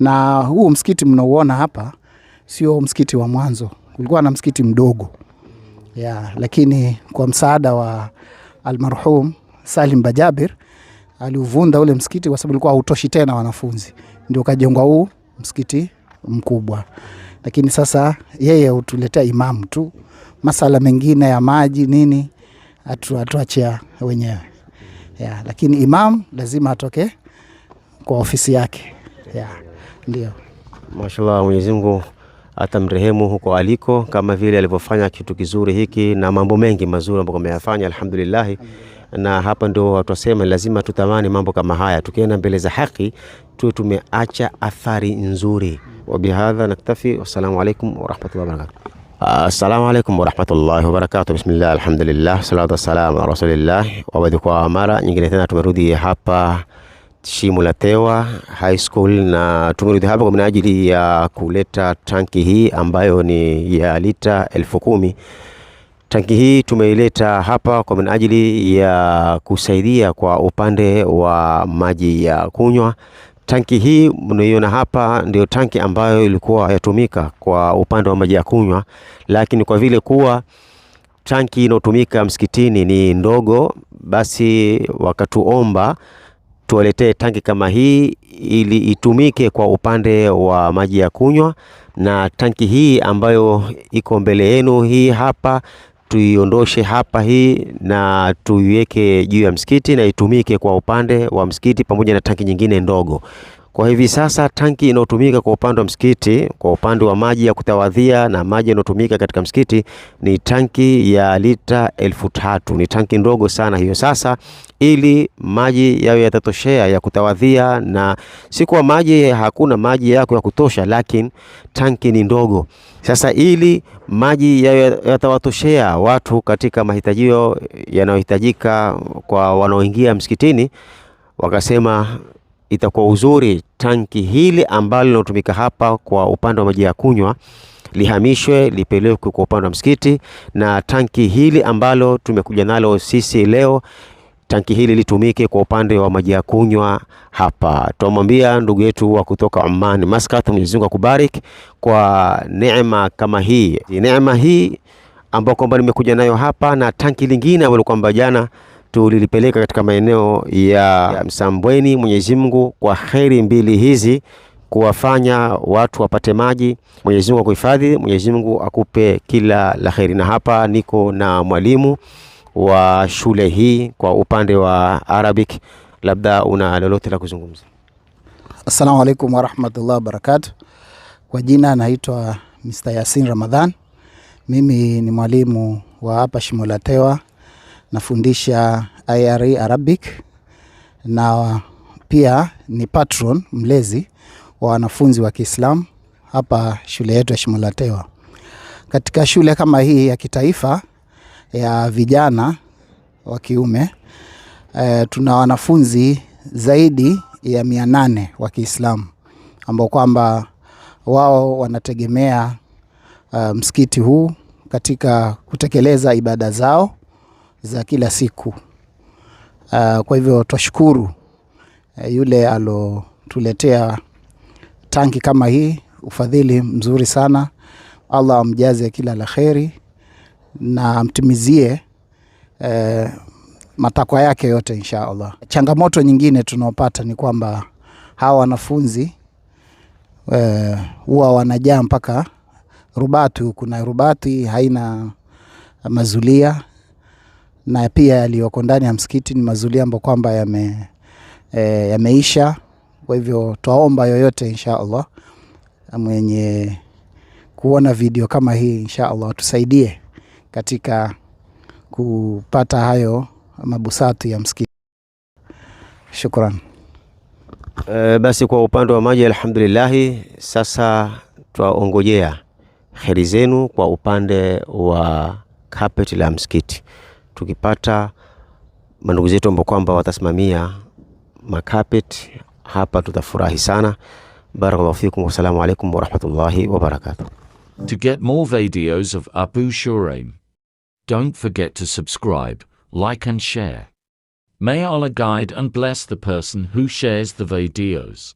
Na huu msikiti mnaoona hapa sio msikiti wa mwanzo. Kulikuwa na msikiti mdogo. Lakini kwa msaada wa almarhum Salim Bajabir aliuvunda ule msikiti kwa sababu ulikuwa hautoshi tena wanafunzi. Ndio kajengwa huu msikiti mkubwa. Lakini sasa yeye hutuletea imamu tu. Masala mengine ya maji nini atuachia wenyewe. Lakini imam lazima atoke kwa ofisi yake. Ndio. Mashallah, Mwenyezi Mungu atamrehemu huko aliko, kama vile alivyofanya kitu kizuri hiki na mambo mengi mazuri ambayo ameyafanya, alhamdulillah. Na hapa ndio watu wasema lazima tutamani mambo kama haya, tukienda mbele za haki tu tumeacha athari nzuri. Wabihadha naktafi. Wassalamu alaykum wa rahmatullahi wa barakatuh. Assalamu alaykum wa rahmatullahi wa barakatuh. Bismillah, alhamdulillah, salatu wassalamu ala rasulillah. Wabadi, kwa mara nyingine tena tumerudi hapa Shimo la Tewa High School, na tumerudi hapa kwa minajili ya kuleta tanki hii ambayo ni ya lita 10,000. Tanki hii tumeileta hapa kwa minajili ya kusaidia kwa upande wa maji ya kunywa. Tanki hii mnaiona hapa ndio tanki ambayo ilikuwa yatumika kwa upande wa maji ya kunywa, lakini kwa vile kuwa tanki inotumika msikitini ni ndogo, basi wakatuomba tuwaletee tanki kama hii ili itumike kwa upande wa maji ya kunywa. Na tanki hii ambayo iko mbele yenu hii hapa, tuiondoshe hapa hii na tuiweke juu ya msikiti na itumike kwa upande wa msikiti pamoja na tanki nyingine ndogo. Kwa hivi sasa tanki inayotumika kwa upande wa msikiti, kwa upande wa maji ya kutawadhia na maji inayotumika katika msikiti ni tanki ya lita 3,000. Ni tanki ndogo sana hiyo. Sasa ili maji yawe yatatoshea ya kutawadhia, na si kwa maji hakuna maji yako ya kutosha, lakini tanki ni ndogo. Sasa ili maji yawe yatawatoshea watu katika mahitajio yanayohitajika kwa wanaoingia msikitini, wakasema itakuwa uzuri tanki hili ambalo linatumika hapa kwa upande wa maji ya kunywa lihamishwe lipelekwe kwa upande wa msikiti, na tanki hili ambalo tumekuja nalo sisi leo, tanki hili litumike kwa upande wa maji ya kunywa hapa. Tumwambia ndugu yetu wa kutoka Oman Muscat, Mwenyezi Mungu akubariki kwa neema kama hii. Neema hii ambayo kwamba nimekuja nayo hapa, na tanki lingine ambalo kwamba jana tulilipeleka katika maeneo ya Msambweni. Mwenyezi Mungu kwa khairi mbili hizi kuwafanya watu wapate maji. Mwenyezi Mungu akuhifadhi, Mwenyezi Mungu akupe kila la khairi. Na hapa niko na mwalimu wa shule hii kwa upande wa Arabic, labda una lolote la kuzungumza? Assalamu alaykum wa rahmatullahi wa barakatuh. Kwa jina naitwa Mr. Yasin Ramadhan. Mimi ni mwalimu wa hapa Shimo la Tewa. Nafundisha IRE Arabic na pia ni patron mlezi wa wanafunzi wa Kiislamu hapa shule yetu ya Shimo la Tewa. Katika shule kama hii ya kitaifa ya vijana wa kiume, tuna wanafunzi zaidi ya 800 wa Kiislamu ambao kwamba wao wanategemea msikiti huu katika kutekeleza ibada zao za kila siku. Kwa hivyo twashukuru yule alotuletea tanki kama hii, ufadhili mzuri sana. Allah amjaze kila la kheri na amtimizie matakwa yake yote insha Allah. Changamoto nyingine tunaopata ni kwamba hawa wanafunzi huwa wanajaa mpaka rubatu. Kuna rubati haina mazulia, na pia yaliyoko ndani ya msikiti ni mazulia ambayo kwamba yameisha. Kwa hivyo twaomba yoyote insha Allah mwenye kuona video kama hii insha Allah tusaidie katika kupata hayo mabusati ya msikiti. Shukran. Basi kwa upande wa maji alhamdulillah, sasa twaongojea kheri zenu kwa upande wa carpet la msikiti. Tukipata mandugu zetu ambao kwamba watasimamia makapet hapa tutafurahi sana. Barakallahu fikum, wassalamu alaykum wa rahmatullahi wa barakatuh. To get more videos of Abu Shuraim, don't forget to subscribe, like and share. May Allah guide and bless the person who shares the videos.